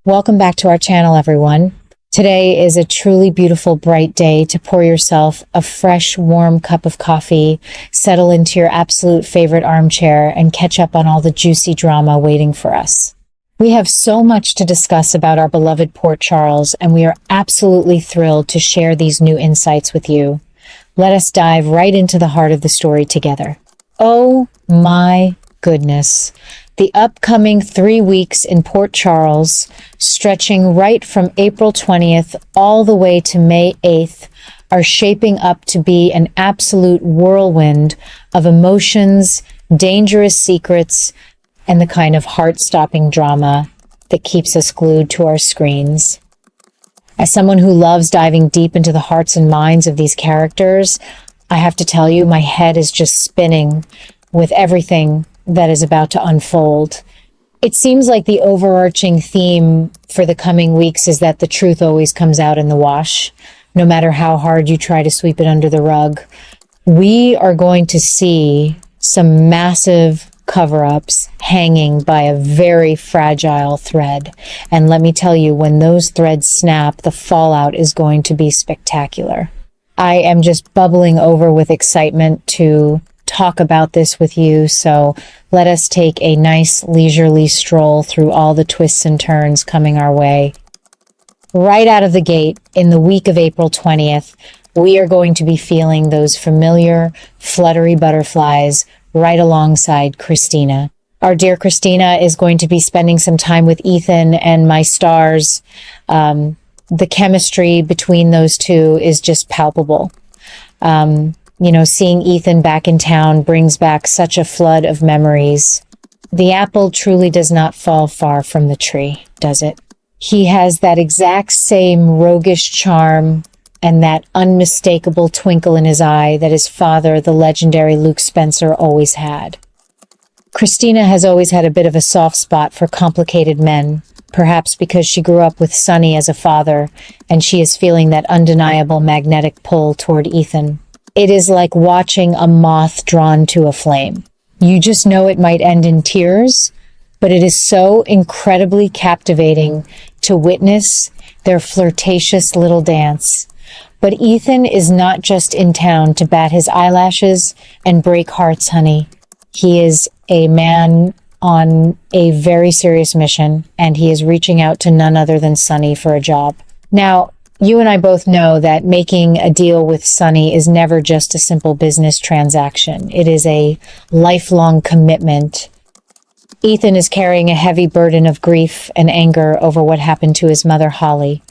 Welcome back to our channel, everyone. Today is a truly beautiful, bright day to pour yourself a fresh, warm cup of coffee, settle into your absolute favorite armchair, and catch up on all the juicy drama waiting for us. We have so much to discuss about our beloved Port Charles, and we are absolutely thrilled to share these new insights with you. Let us dive right into the heart of the story together. Oh my goodness. The upcoming 3 weeks in Port Charles, stretching right from April 20th all the way to May 8th, are shaping up to be an absolute whirlwind of emotions, dangerous secrets, and the kind of heart-stopping drama that keeps us glued to our screens. As someone who loves diving deep into the hearts and minds of these characters, I have to tell you, my head is just spinning with everything that is about to unfold. It seems like the overarching theme for the coming weeks is that the truth always comes out in the wash, no matter how hard you try to sweep it under the rug. We are going to see some massive cover-ups hanging by a very fragile thread. And let me tell you, when those threads snap, the fallout is going to be spectacular. I am just bubbling over with excitement to talk about this with you, so let us take a nice leisurely stroll through all the twists and turns coming our way. Right out of the gate, in the week of April 20th, we are going to be feeling those familiar, fluttery butterflies right alongside Christina. Our dear Christina is going to be spending some time with Ethan and my stars. The chemistry between those two is just palpable. Seeing Ethan back in town brings back such a flood of memories. The apple truly does not fall far from the tree, does it? He has that exact same roguish charm and that unmistakable twinkle in his eye that his father, the legendary Luke Spencer, always had. Christina has always had a bit of a soft spot for complicated men, perhaps because she grew up with Sonny as a father, and she is feeling that undeniable magnetic pull toward Ethan. It is like watching a moth drawn to a flame. You just know it might end in tears, but it is so incredibly captivating to witness their flirtatious little dance. But Ethan is not just in town to bat his eyelashes and break hearts, honey. He is a man on a very serious mission, and he is reaching out to none other than Sonny for a job. Now, you and I both know that making a deal with Sonny is never just a simple business transaction. It is a lifelong commitment. Ethan is carrying a heavy burden of grief and anger over what happened to his mother, Holly.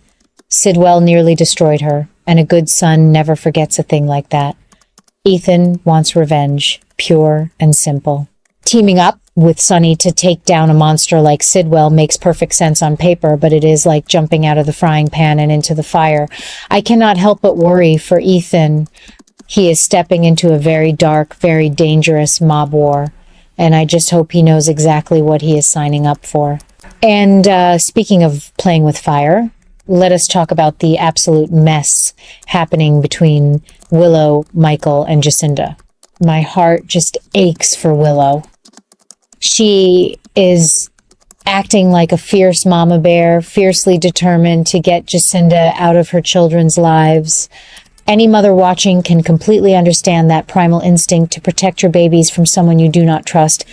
Sidwell nearly destroyed her, and a good son never forgets a thing like that. Ethan wants revenge, pure and simple. Teaming up with Sonny to take down a monster like Sidwell makes perfect sense on paper, but it is like jumping out of the frying pan and into the fire. I cannot help but worry for Ethan. He is stepping into a very dark, very dangerous mob war, and I just hope he knows exactly what he is signing up for. And speaking of playing with fire, let us talk about the absolute mess happening between Willow, Michael, and Jacinda. My heart just aches for Willow. She is acting like a fierce mama bear, fiercely determined to get Jacinda out of her children's lives. Any mother watching can completely understand that primal instinct to protect your babies from someone you do not trust.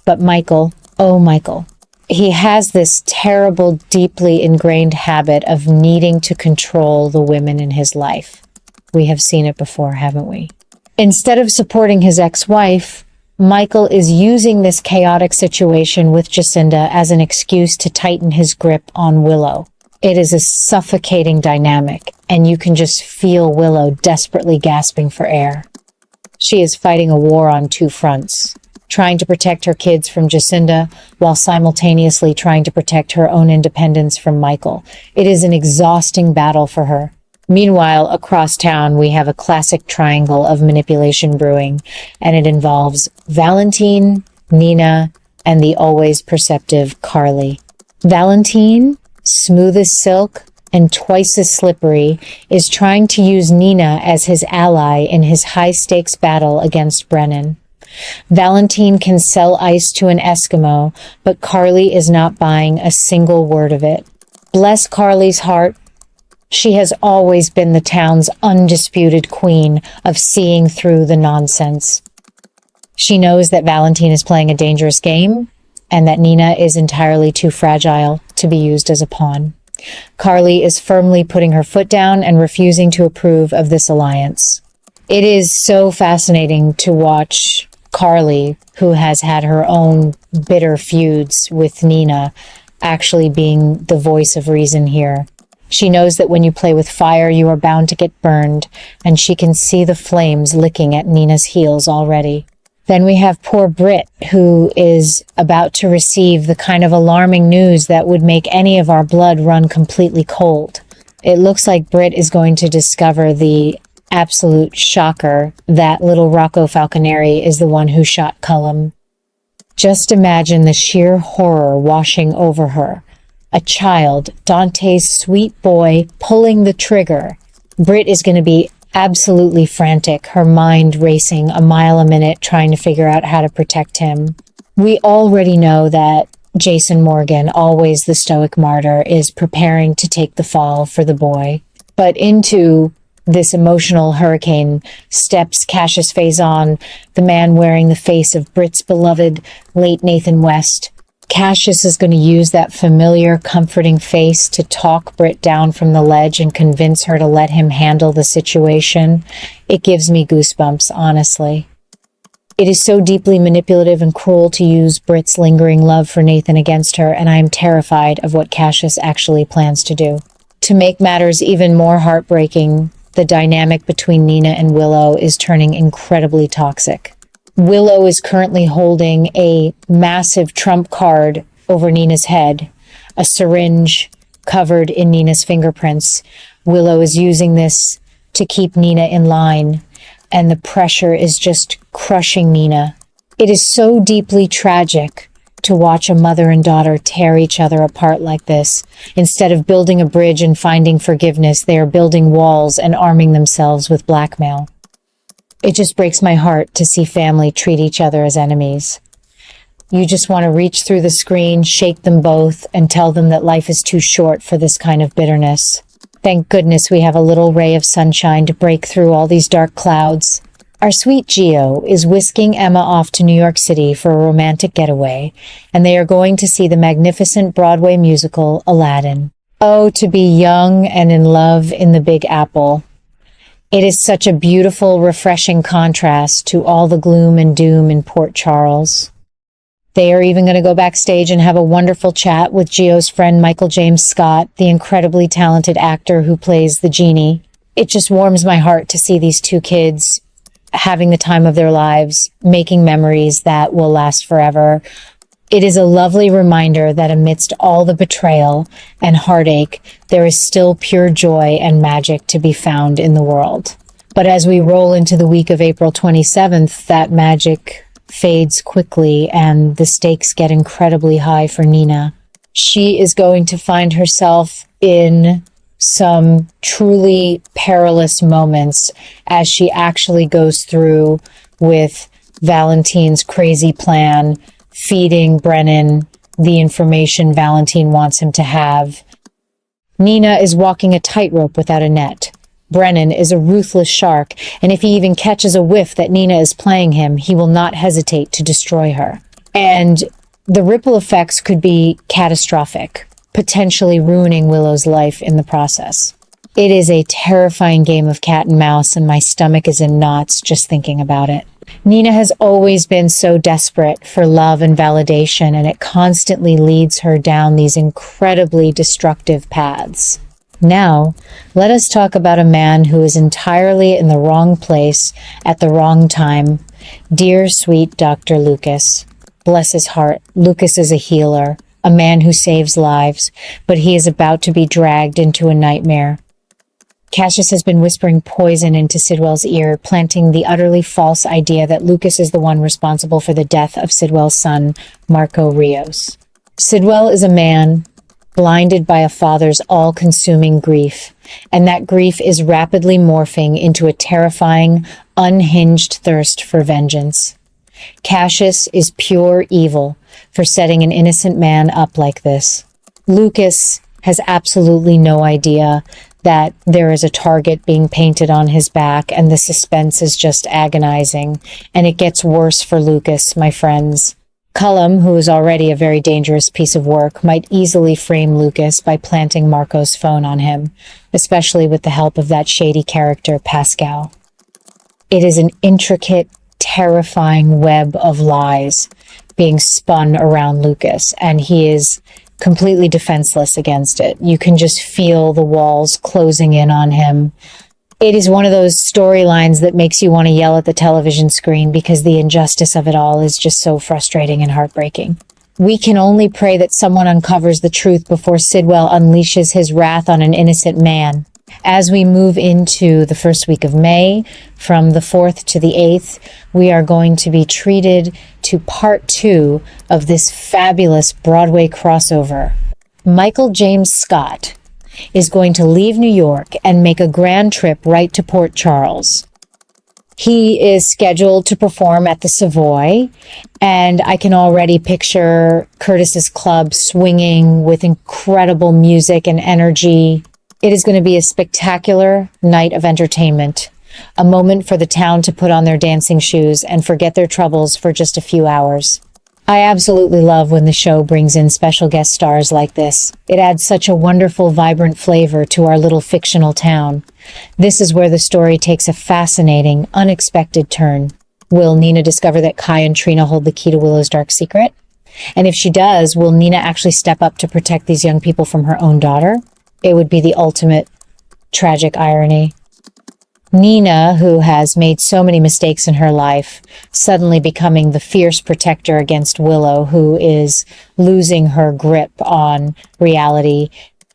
But Michael, oh Michael, he has this terrible, deeply ingrained habit of needing to control the women in his life. We have seen it before, haven't we? Instead of supporting his ex-wife, Michael is using this chaotic situation with Jacinda as an excuse to tighten his grip on Willow. It is a suffocating dynamic, and you can just feel Willow desperately gasping for air. She is fighting a war on two fronts, trying to protect her kids from Jacinda while simultaneously trying to protect her own independence from Michael. It is an exhausting battle for her. Meanwhile, across town, we have a classic triangle of manipulation brewing, and it involves Valentine, Nina, and the always perceptive Carly. Valentine, smooth as silk and twice as slippery, is trying to use Nina as his ally in his high-stakes battle against Brennan. Valentine can sell ice to an Eskimo, but Carly is not buying a single word of it. Bless Carly's heart. She has always been the town's undisputed queen of seeing through the nonsense. She knows that Valentine is playing a dangerous game and that Nina is entirely too fragile to be used as a pawn. Carly is firmly putting her foot down and refusing to approve of this alliance. It is so fascinating to watch Carly, who has had her own bitter feuds with Nina, actually being the voice of reason here. She knows that when you play with fire, you are bound to get burned, and she can see the flames licking at Nina's heels already. Then we have poor Britt, who is about to receive the kind of alarming news that would make any of our blood run completely cold. It looks like Britt is going to discover the absolute shocker that little Rocco Falconeri is the one who shot Cullum. Just imagine the sheer horror washing over her. A child, Dante's sweet boy, pulling the trigger. Britt is going to be absolutely frantic, her mind racing a mile a minute, trying to figure out how to protect him. We already know that Jason Morgan, always the stoic martyr, is preparing to take the fall for the boy. But into this emotional hurricane steps Cassius Faison, the man wearing the face of Britt's beloved late Nathan West. Cassius is going to use that familiar, comforting face to talk Britt down from the ledge and convince her to let him handle the situation. It gives me goosebumps, honestly. It is so deeply manipulative and cruel to use Britt's lingering love for Nathan against her, and I am terrified of what Cassius actually plans to do. To make matters even more heartbreaking, the dynamic between Nina and Willow is turning incredibly toxic. Willow is currently holding a massive trump card over Nina's head, a syringe covered in Nina's fingerprints. Willow is using this to keep Nina in line, and the pressure is just crushing Nina. It is so deeply tragic to watch a mother and daughter tear each other apart like this. Instead of building a bridge and finding forgiveness, they are building walls and arming themselves with blackmail. It just breaks my heart to see family treat each other as enemies. You just want to reach through the screen, shake them both, and tell them that life is too short for this kind of bitterness. Thank goodness we have a little ray of sunshine to break through all these dark clouds. Our sweet Gio is whisking Emma off to New York City for a romantic getaway, and they are going to see the magnificent Broadway musical, Aladdin. Oh, to be young and in love in the Big Apple. It is such a beautiful, refreshing contrast to all the gloom and doom in Port Charles. They are even going to go backstage and have a wonderful chat with Gio's friend Michael James Scott, the incredibly talented actor who plays the genie. It just warms my heart to see these two kids having the time of their lives, making memories that will last forever. It is a lovely reminder that amidst all the betrayal and heartache, there is still pure joy and magic to be found in the world. But as we roll into the week of April 27th, that magic fades quickly and the stakes get incredibly high for Nina. She is going to find herself in some truly perilous moments as she actually goes through with Valentine's crazy plan, feeding Brennan the information Valentine wants him to have. Nina is walking a tightrope without a net. Brennan is a ruthless shark, and if he even catches a whiff that Nina is playing him, he will not hesitate to destroy her. And the ripple effects could be catastrophic, potentially ruining Willow's life in the process. It is a terrifying game of cat and mouse, and my stomach is in knots just thinking about it. Nina has always been so desperate for love and validation, and it constantly leads her down these incredibly destructive paths. Now, let us talk about a man who is entirely in the wrong place at the wrong time. Dear sweet Dr. Lucas. Bless his heart, Lucas is a healer, a man who saves lives, but he is about to be dragged into a nightmare. Cassius has been whispering poison into Sidwell's ear, planting the utterly false idea that Lucas is the one responsible for the death of Sidwell's son, Marco Rios. Sidwell is a man blinded by a father's all-consuming grief, and that grief is rapidly morphing into a terrifying, unhinged thirst for vengeance. Cassius is pure evil for setting an innocent man up like this. Lucas has absolutely no idea that there is a target being painted on his back, and the suspense is just agonizing. And it gets worse for Lucas, my friends. Cullum, who is already a very dangerous piece of work, might easily frame Lucas by planting Marco's phone on him, especially with the help of that shady character, Pascal. It is an intricate, terrifying web of lies being spun around Lucas, and he is completely defenseless against it. You can just feel the walls closing in on him. It is one of those storylines that makes you want to yell at the television screen because the injustice of it all is just so frustrating and heartbreaking. We can only pray that someone uncovers the truth before Sidwell unleashes his wrath on an innocent man. As we move into the first week of May, from the 4th to the 8th, we are going to be treated to part 2 of this fabulous Broadway crossover. Michael James Scott is going to leave New York and make a grand trip right to Port Charles. He is scheduled to perform at the Savoy, and I can already picture Curtis's club swinging with incredible music and energy. It is going to be a spectacular night of entertainment, a moment for the town to put on their dancing shoes and forget their troubles for just a few hours. I absolutely love when the show brings in special guest stars like this. It adds such a wonderful, vibrant flavor to our little fictional town. This is where the story takes a fascinating, unexpected turn. Will Nina discover that Kai and Trina hold the key to Willow's dark secret? And if she does, will Nina actually step up to protect these young people from her own daughter? It would be the ultimate tragic irony. Nina, who has made so many mistakes in her life, suddenly becoming the fierce protector against Willow, who is losing her grip on reality.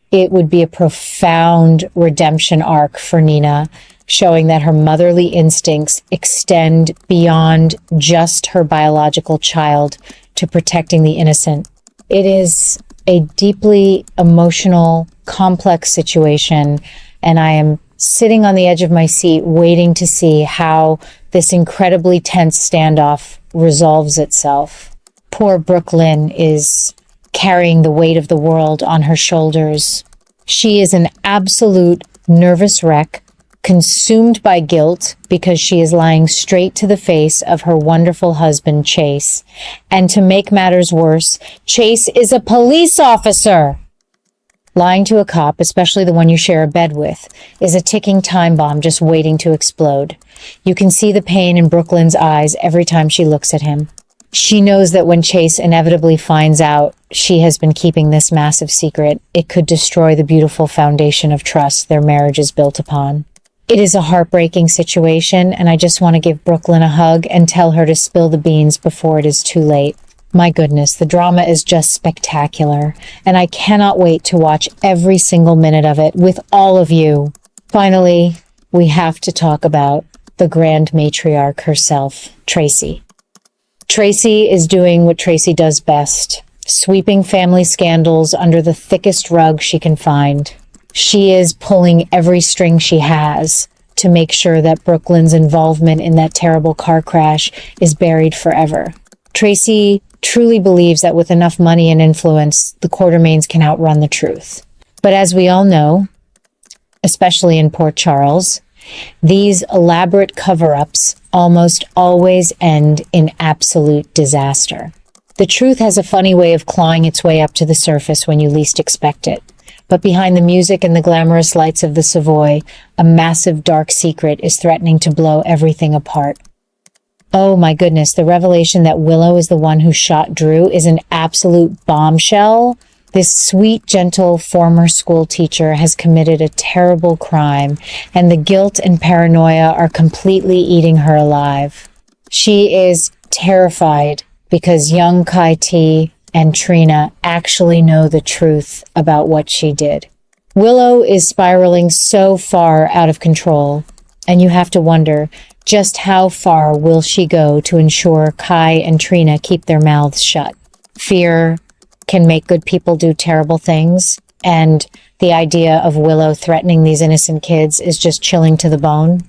It would be a profound redemption arc for Nina, showing that her motherly instincts extend beyond just her biological child to protecting the innocent. It is a deeply emotional, complex situation, and I am sitting on the edge of my seat waiting to see how this incredibly tense standoff resolves itself. Poor Brooklyn is carrying the weight of the world on her shoulders. She is an absolute nervous wreck, consumed by guilt because she is lying straight to the face of her wonderful husband, Chase. And to make matters worse, Chase is a police officer! Lying to a cop, especially the one you share a bed with, is a ticking time bomb just waiting to explode. You can see the pain in Brooklyn's eyes every time she looks at him. She knows that when Chase inevitably finds out she has been keeping this massive secret, it could destroy the beautiful foundation of trust their marriage is built upon. It is a heartbreaking situation, and I just want to give Brooklyn a hug and tell her to spill the beans before it is too late. My goodness, the drama is just spectacular, and I cannot wait to watch every single minute of it with all of you. Finally, we have to talk about the grand matriarch herself, Tracy. Tracy is doing what Tracy does best, sweeping family scandals under the thickest rug she can find. She is pulling every string she has to make sure that Brooklyn's involvement in that terrible car crash is buried forever. Tracy truly believes that with enough money and influence, the Quartermaines can outrun the truth. But as we all know, especially in Port Charles, these elaborate cover-ups almost always end in absolute disaster. The truth has a funny way of clawing its way up to the surface when you least expect it. But behind the music and the glamorous lights of the Savoy, a massive dark secret is threatening to blow everything apart. Oh my goodness, the revelation that Willow is the one who shot Drew is an absolute bombshell. This sweet, gentle former school teacher has committed a terrible crime, and the guilt and paranoia are completely eating her alive. She is terrified because young Kai T and Trina actually know the truth about what she did. Willow is spiraling so far out of control, and you have to wonder, just how far will she go to ensure Kai and Trina keep their mouths shut? Fear can make good people do terrible things, and the idea of Willow threatening these innocent kids is just chilling to the bone.